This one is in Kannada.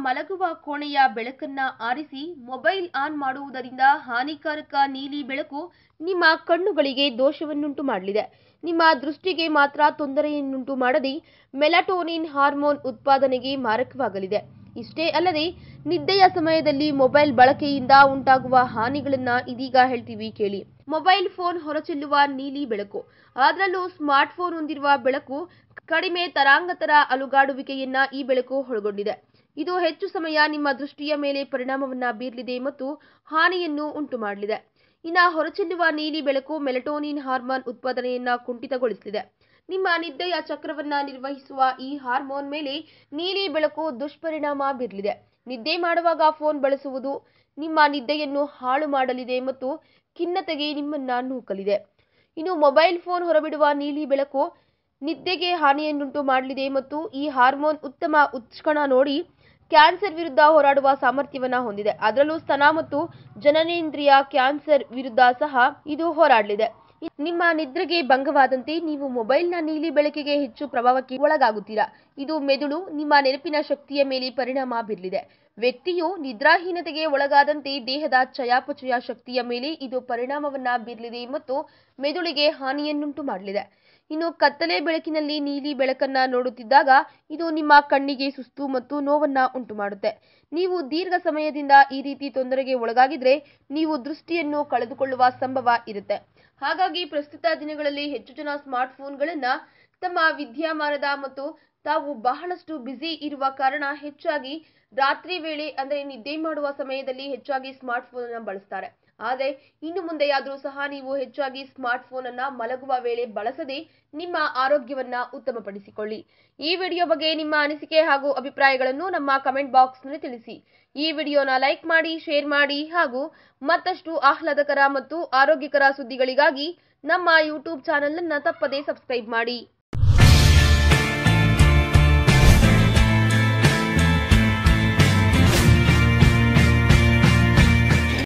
ಮಲಗುವ ಕೋಣೆಯ ಬೆಳಕನ್ನ ಆರಿಸಿ ಮೊಬೈಲ್ ಆನ್ ಮಾಡುವುದರಿಂದ ಹಾನಿಕಾರಕ ನೀಲಿ ಬೆಳಕು ನಿಮ್ಮ ಕಣ್ಣುಗಳಿಗೆ ದೋಷವನ್ನುಂಟು ಮಾಡಲಿದೆ. ನಿಮ್ಮ ದೃಷ್ಟಿಗೆ ಮಾತ್ರ ತೊಂದರೆಯನ್ನುಂಟು ಮಾಡದೆ ಮೆಲಟೋನಿನ್ ಹಾರ್ಮೋನ್ ಉತ್ಪಾದನೆಗೆ ಮಾರಕವಾಗಲಿದೆ. ಇಷ್ಟೇ ಅಲ್ಲದೆ ನಿದ್ದೆಯ ಸಮಯದಲ್ಲಿ ಮೊಬೈಲ್ ಬಳಕೆಯಿಂದ ಉಂಟಾಗುವ ಹಾನಿಗಳನ್ನ ಇದೀಗ ಹೇಳ್ತೀವಿ ಕೇಳಿ. ಮೊಬೈಲ್ ಫೋನ್ ಹೊರಚೆಲ್ಲುವ ನೀಲಿ ಬೆಳಕು, ಅದರಲ್ಲೂ ಸ್ಮಾರ್ಟ್ ಫೋನ್ ಹೊಂದಿರುವ ಬೆಳಕು ಕಡಿಮೆ ತರಂಗಾಂತರ ಅಲುಗಾಡುವಿಕೆಯನ್ನ ಈ ಬೆಳಕು ಒಳಗೊಂಡಿದೆ. ಇದು ಹೆಚ್ಚು ಸಮಯ ನಿಮ್ಮ ದೃಷ್ಟಿಯ ಮೇಲೆ ಪರಿಣಾಮವನ್ನ ಬೀರಲಿದೆ ಮತ್ತು ಹಾನಿಯನ್ನು ಉಂಟು ಮಾಡಲಿದೆ. ಇನ್ನು ಹೊರಚೆಲ್ಲುವ ನೀಲಿ ಬೆಳಕು ಮೆಲಟೋನಿನ್ ಹಾರ್ಮೋನ್ ಉತ್ಪಾದನೆಯನ್ನ ಕುಂಠಿತಗೊಳಿಸಲಿದೆ. ನಿಮ್ಮ ನಿದ್ದೆಯ ಚಕ್ರವನ್ನ ನಿರ್ವಹಿಸುವ ಈ ಹಾರ್ಮೋನ್ ಮೇಲೆ ನೀಲಿ ಬೆಳಕು ದುಷ್ಪರಿಣಾಮ ಬೀರಲಿದೆ. ನಿದ್ದೆ ಮಾಡುವಾಗ ಫೋನ್ ಬಳಸುವುದು ನಿಮ್ಮ ನಿದ್ದೆಯನ್ನು ಹಾಳು ಮಾಡಲಿದೆ ಮತ್ತು ಖಿನ್ನತೆಗೆ ನಿಮ್ಮನ್ನ ನೂಕಲಿದೆ. ಇನ್ನು ಮೊಬೈಲ್ ಫೋನ್ ಹೊರಬಿಡುವ ನೀಲಿ ಬೆಳಕು ನಿದ್ದೆಗೆ ಹಾನಿಯನ್ನುಂಟು ಮಾಡಲಿದೆ ಮತ್ತು ಈ ಹಾರ್ಮೋನ್ ಉತ್ತಮ ಉತ್ಕಣ ನೋಡಿ ಕ್ಯಾನ್ಸರ್ ವಿರುದ್ಧ ಹೋರಾಡುವ ಸಾಮರ್ಥ್ಯವನ್ನ ಹೊಂದಿದೆ. ಅದರಲ್ಲೂ ಸ್ತನ ಮತ್ತು ಜನನೇಂದ್ರಿಯ ಕ್ಯಾನ್ಸರ್ ವಿರುದ್ಧ ಸಹ ಇದು ಹೋರಾಡಲಿದೆ. ನಿಮ್ಮ ನಿದ್ರೆಗೆ ಭಂಗವಾದಂತೆ ನೀವು ಮೊಬೈಲ್ನ ನೀಲಿ ಬೆಳಕಿಗೆ ಹೆಚ್ಚು ಪ್ರಭಾವಕ್ಕೆ ಒಳಗಾಗುತ್ತೀರಾ. ಇದು ಮೆದುಳು, ನಿಮ್ಮ ನೆನಪಿನ ಶಕ್ತಿಯ ಮೇಲೆ ಪರಿಣಾಮ ಬೀರಲಿದೆ. ವ್ಯಕ್ತಿಯು ನಿದ್ರಾಹೀನತೆಗೆ ಒಳಗಾದಂತೆ ದೇಹದ ಚಯಾಪಚಯ ಶಕ್ತಿಯ ಮೇಲೆ ಇದು ಪರಿಣಾಮವನ್ನ ಬೀರಲಿದೆ ಮತ್ತು ಮೆದುಳಿಗೆ ಹಾನಿಯನ್ನುಂಟು ಮಾಡಲಿದೆ. ಇನ್ನು ಕತ್ತಲೆ ಬೆಳಕಿನಲ್ಲಿ ನೀಲಿ ಬೆಳಕನ್ನ ನೋಡುತ್ತಿದ್ದಾಗ ಇದು ನಿಮ್ಮ ಕಣ್ಣಿಗೆ ಸುಸ್ತು ಮತ್ತು ನೋವನ್ನ ಉಂಟು ಮಾಡುತ್ತೆ. ನೀವು ದೀರ್ಘ ಸಮಯದಿಂದ ಈ ರೀತಿ ತೊಂದರೆಗೆ ಒಳಗಾಗಿದ್ರೆ ನೀವು ದೃಷ್ಟಿಯನ್ನು ಕಳೆದುಕೊಳ್ಳುವ ಸಂಭವ ಇರುತ್ತೆ. ಹಾಗಾಗಿ ಪ್ರಸ್ತುತ ದಿನಗಳಲ್ಲಿ ಹೆಚ್ಚು ಜನ ಸ್ಮಾರ್ಟ್ ಫೋನ್ಗಳನ್ನ ತಮ್ಮ ವಿದ್ಯಮಾನದ ಮತ್ತು ತಾವು ಬಹಳಷ್ಟು ಬ್ಯುಸಿ ಇರುವ ಕಾರಣ ಹೆಚ್ಚಾಗಿ ರಾತ್ರಿ ವೇಳೆ ಅಂದ್ರೆ ನಿದ್ದೆ ಮಾಡುವ ಸಮಯದಲ್ಲಿ ಹೆಚ್ಚಾಗಿ ಸ್ಮಾರ್ಟ್ ಫೋನ್ ಅನ್ನ ಬಳಸ್ತಾರೆ. ಆದರೆ ಇನ್ನು ಮುಂದೆಯಾದರೂ ಸಹ ನೀವು ಹೆಚ್ಚಾಗಿ ಸ್ಮಾರ್ಟ್ ಫೋನ್ ಅನ್ನ ಮಲಗುವ ವೇಳೆ ಬಳಸದೆ ನಿಮ್ಮ ಆರೋಗ್ಯವನ್ನ ಉತ್ತಮಪಡಿಸಿಕೊಳ್ಳಿ. ಈ ವಿಡಿಯೋ ಬಗ್ಗೆ ನಿಮ್ಮ ಅನಿಸಿಕೆ ಹಾಗೂ ಅಭಿಪ್ರಾಯಗಳನ್ನು ನಮ್ಮ ಕಮೆಂಟ್ ಬಾಕ್ಸ್ ನಲ್ಲಿ ತಿಳಿಸಿ. ಈ ವಿಡಿಯೋನ ಲೈಕ್ ಮಾಡಿ, ಶೇರ್ ಮಾಡಿ ಹಾಗೂ ಮತ್ತಷ್ಟು ಆಹ್ಲಾದಕರ ಮತ್ತು ಆರೋಗ್ಯಕರ ಸುದ್ದಿಗಳಿಗಾಗಿ ನಮ್ಮ ಯೂಟ್ಯೂಬ್ ಚಾನೆಲ್ ಅನ್ನ ತಪ್ಪದೇ ಸಬ್ಸ್ಕ್ರೈಬ್ ಮಾಡಿ.